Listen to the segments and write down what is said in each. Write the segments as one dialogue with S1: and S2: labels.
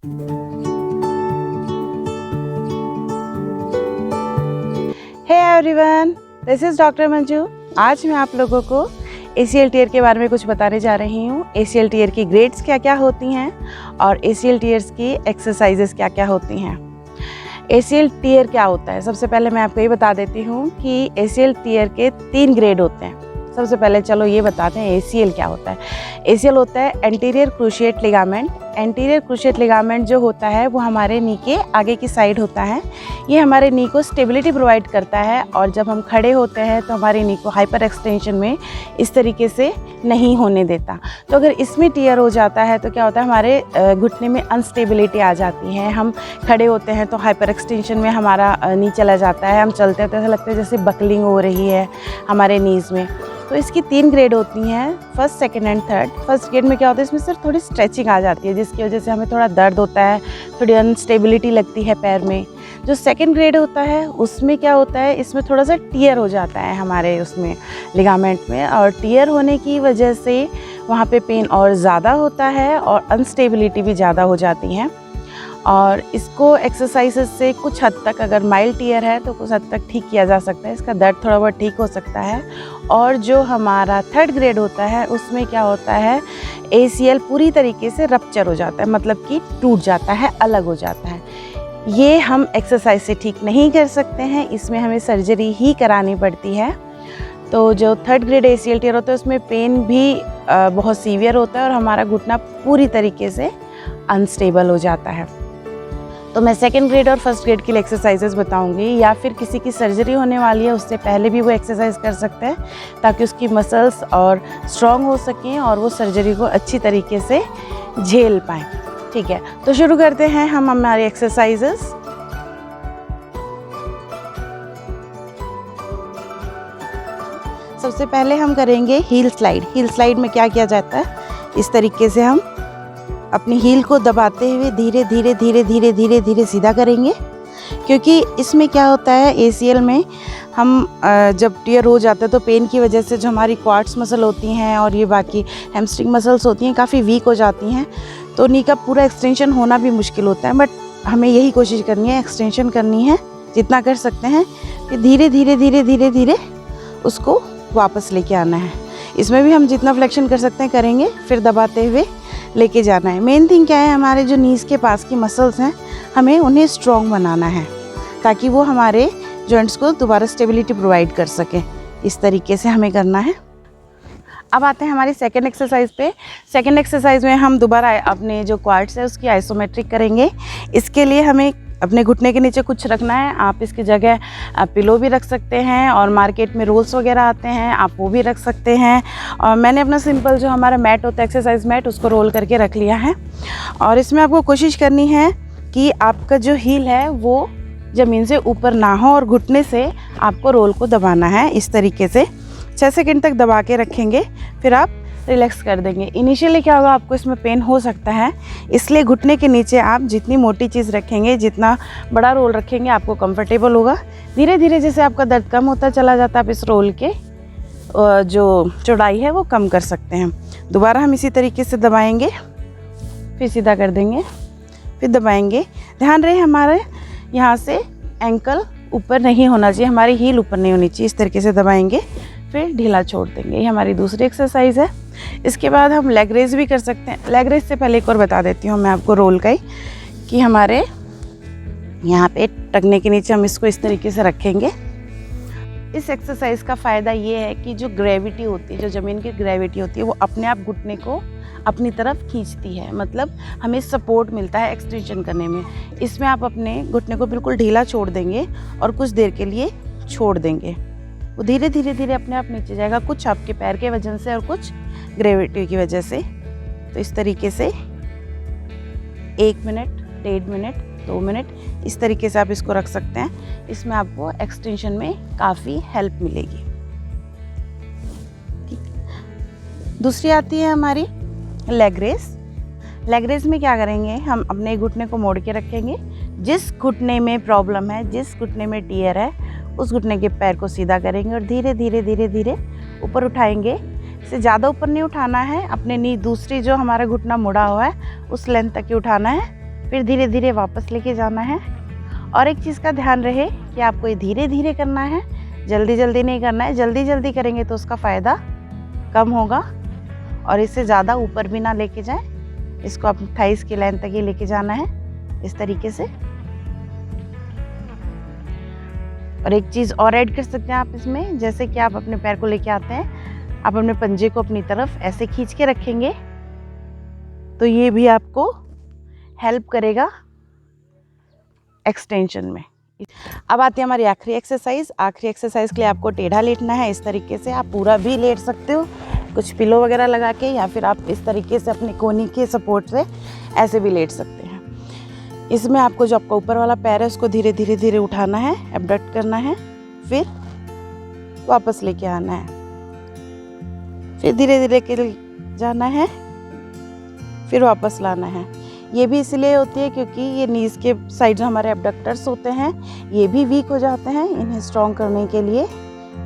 S1: Hey everyone, this is doctor Manju. आज मैं आप लोगों को ACL टीयर के बारे में कुछ बताने जा रही हूँ। ACL टीयर की ग्रेड्स क्या क्या होती हैं और ACL टीयर्स की एक्सरसाइजेस क्या क्या होती हैं। ACL टीयर क्या होता है, सबसे पहले मैं आपको ये बता देती हूँ कि ACL टीयर के 3 ग्रेड होते हैं। सबसे पहले चलो ये बताते हैं ACL क्या होता है। ACL होता है anterior cruciate ligament. Anterior cruciate ligament जो होता है वो हमारे नी के आगे की साइड होता है। ये हमारे नी को स्टेबिलिटी प्रोवाइड करता है और जब हम खड़े होते हैं तो हमारे नी को हाइपर एक्सटेंशन में इस तरीके से नहीं होने देता। तो अगर इसमें टीयर हो जाता है तो क्या होता है, हमारे घुटने में अनस्टेबिलिटी आ जाती है। हम खड़े होते हैं तो हाइपर एक्सटेंशन में हमारा नी चला जाता है। हम चलते हैं तो ऐसा लगता है जैसे बकलिंग हो रही है हमारे नीज़ में। तो इसकी 3 ग्रेड होती हैं, first, second and third. First grade में क्या होता है, इसमें सिर्फ थोड़ी स्ट्रेचिंग आ जाती है जिसकी वजह से हमें थोड़ा दर्द होता है, थोड़ी अनस्टेबिलिटी लगती है पैर में। जो सेकंड ग्रेड होता है उसमें क्या होता है, इसमें थोड़ा सा टीयर हो जाता है हमारे उसमें लिगामेंट में, और टीयर होने की वजह से वहाँ पे पेन और ज़्यादा होता है और अनस्टेबिलिटी भी ज़्यादा हो जाती हैं। और इसको एक्सरसाइजेस से कुछ हद तक, अगर माइल्ड टीयर है तो कुछ हद तक ठीक किया जा सकता है, इसका दर्द थोड़ा बहुत ठीक हो सकता है। और जो हमारा थर्ड ग्रेड होता है उसमें क्या होता है, ACL पूरी तरीके से रप्चर हो जाता है, मतलब कि टूट जाता है, अलग हो जाता है। ये हम एक्सरसाइज से ठीक नहीं कर सकते हैं, इसमें हमें सर्जरी ही करानी पड़ती है। तो जो थर्ड ग्रेड ACL टीयर होता है उसमें पेन भी बहुत सीवियर होता है और हमारा घुटना पूरी तरीके से अनस्टेबल हो जाता है। तो मैं सेकंड ग्रेड और फर्स्ट ग्रेड के लिए एक्सरसाइजेस बताऊंगी, या फिर किसी की सर्जरी होने वाली है उससे पहले भी वो एक्सरसाइज कर सकते हैं ताकि उसकी मसल्स और स्ट्रॉन्ग हो सकें और वो सर्जरी को अच्छी तरीके से झेल पाएँ। ठीक है, तो शुरू करते हैं हम हमारी एक्सरसाइजेस। सबसे पहले हम करेंगे हील स्लाइड। हील स्लाइड में क्या किया जाता है, इस तरीके से हम अपनी हील को दबाते हुए धीरे धीरे धीरे धीरे धीरे धीरे सीधा करेंगे, क्योंकि इसमें क्या होता है, ACL में हम जब टीयर हो जाता है तो पेन की वजह से जो हमारी क्वाड्स मसल होती हैं और ये बाकी हैमस्ट्रिंग मसल्स होती हैं काफ़ी वीक हो जाती हैं, तो नी का पूरा एक्सटेंशन होना भी मुश्किल होता है। बट हमें यही कोशिश करनी है, एक्सटेंशन करनी है जितना कर सकते हैं, फिर धीरे धीरे धीरे धीरे धीरे उसको वापस लेके आना है। इसमें भी हम जितना फ्लेक्शन कर सकते हैं करेंगे, फिर दबाते हुए लेके जाना है। मेन थिंग क्या है, हमारे जो नीज़ के पास की मसल्स हैं हमें उन्हें स्ट्रॉन्ग बनाना है ताकि वो हमारे जॉइंट्स को दोबारा स्टेबिलिटी प्रोवाइड कर सके। इस तरीके से हमें करना है। अब आते हैं हमारी सेकंड एक्सरसाइज पे। सेकंड एक्सरसाइज में हम दोबारा अपने जो क्वाड्स है उसकी आइसोमेट्रिक करेंगे। इसके लिए हमें अपने घुटने के नीचे कुछ रखना है। आप इसकी जगह पिलो भी रख सकते हैं और मार्केट में रोल्स वगैरह आते हैं, आप वो भी रख सकते हैं। और मैंने अपना सिंपल जो हमारा मैट होता है, एक्सरसाइज मैट, उसको रोल करके रख लिया है। और इसमें आपको कोशिश करनी है कि आपका जो हील है वो ज़मीन से ऊपर ना हो और घुटने से आपको रोल को दबाना है। इस तरीके से 6 सेकंड तक दबा के रखेंगे, फिर आप रिलैक्स कर देंगे। इनिशियली क्या होगा, आपको इसमें पेन हो सकता है, इसलिए घुटने के नीचे आप जितनी मोटी चीज़ रखेंगे, जितना बड़ा रोल रखेंगे, आपको कंफर्टेबल होगा। धीरे धीरे जैसे आपका दर्द कम होता चला जाता है, आप इस रोल के जो चौड़ाई है वो कम कर सकते हैं। दोबारा हम इसी तरीके से दबाएंगे, फिर सीधा कर देंगे, फिर दबाएंगे। ध्यान रहे हमारे यहाँ से एंकल ऊपर नहीं होना चाहिए, हमारी हील ऊपर नहीं होनी चाहिए। इस तरीके से दबाएंगे, फिर ढीला छोड़ देंगे। ये हमारी दूसरी एक्सरसाइज है। इसके बाद हम लेग रेज भी कर सकते हैं। लेग रेज से पहले एक और बता देती हूँ मैं आपको रोल का ही, कि हमारे यहाँ पे टखने के नीचे हम इसको इस तरीके से रखेंगे। इस एक्सरसाइज का फ़ायदा ये है कि जो ग्रेविटी होती है, जो ज़मीन की ग्रेविटी होती है, वो अपने आप घुटने को अपनी तरफ खींचती है, मतलब हमें सपोर्ट मिलता है एक्सटेंशन करने में। इसमें आप अपने घुटने को बिल्कुल ढीला छोड़ देंगे और कुछ देर के लिए छोड़ देंगे। वो धीरे धीरे धीरे अपने आप नीचे जाएगा, कुछ आपके पैर के वजन से और कुछ ग्रेविटी की वजह से। तो इस तरीके से 1 मिनट, 1.5 मिनट, 2 मिनट, इस तरीके से आप इसको रख सकते हैं। इसमें आपको एक्सटेंशन में काफ़ी हेल्प मिलेगी। ठीक, दूसरी आती है हमारी लेग रेस। लेग रेस में क्या करेंगे, हम अपने घुटने को मोड़ के रखेंगे। जिस घुटने में प्रॉब्लम है, जिस घुटने में टीयर है, उस घुटने के पैर को सीधा करेंगे और धीरे धीरे धीरे धीरे ऊपर उठाएंगे। इसे ज़्यादा ऊपर नहीं उठाना है, अपने नी दूसरी जो हमारा घुटना मुड़ा हुआ है उस लेंथ तक ही उठाना है, फिर धीरे धीरे वापस लेके जाना है। और एक चीज़ का ध्यान रहे कि आपको ये धीरे धीरे करना है, जल्दी जल्दी नहीं करना है। जल्दी जल्दी करेंगे तो उसका फ़ायदा कम होगा और इससे ज़्यादा ऊपर भी ना लेके जाएं। इसको अपनी थाइस की लाइन तक ही लेके जाना है इस तरीके से। और एक चीज़ और ऐड कर सकते हैं आप इसमें, जैसे कि आप अपने पैर को लेके आते हैं, आप अपने पंजे को अपनी तरफ ऐसे खींच के रखेंगे तो ये भी आपको हेल्प करेगा एक्सटेंशन में। अब आती है हमारी आखिरी एक्सरसाइज। आखिरी एक्सरसाइज के लिए आपको टेढ़ा लेटना है इस तरीके से। आप पूरा भी लेट सकते हो कुछ पिलो वगैरह लगा के, या फिर आप इस तरीके से अपने कोहनी के सपोर्ट से ऐसे भी लेट सकते हैं। इसमें आपको जो आपका ऊपर वाला पैर है उसको धीरे धीरे धीरे उठाना है, एबडक्ट करना है, फिर वापस लेके आना है, फिर धीरे धीरे के जाना है, फिर वापस लाना है। ये भी इसलिए होती है क्योंकि ये नीज के साइड जो हमारे एबडक्टर्स होते हैं ये भी वीक हो जाते हैं। इन्हें स्ट्रॉन्ग करने के लिए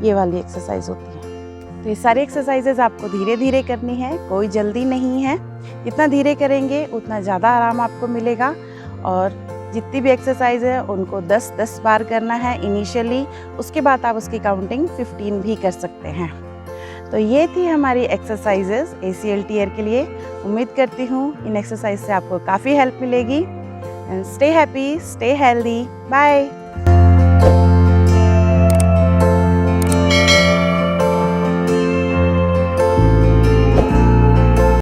S1: ये वाली एक्सरसाइज होती है। तो ये सारी एक्सरसाइजेज आपको धीरे धीरे करनी है, कोई जल्दी नहीं है। जितना धीरे करेंगे उतना ज़्यादा आराम आपको मिलेगा। और जितनी भी एक्सरसाइज है उनको 10-10 बार करना है इनिशियली, उसके बाद आप उसकी काउंटिंग 15 भी कर सकते हैं। तो ये थी हमारी एक्सरसाइजेस ACL टियर के लिए। उम्मीद करती हूँ इन एक्सरसाइज से आपको काफ़ी हेल्प मिलेगी। And stay happy, stay healthy, bye.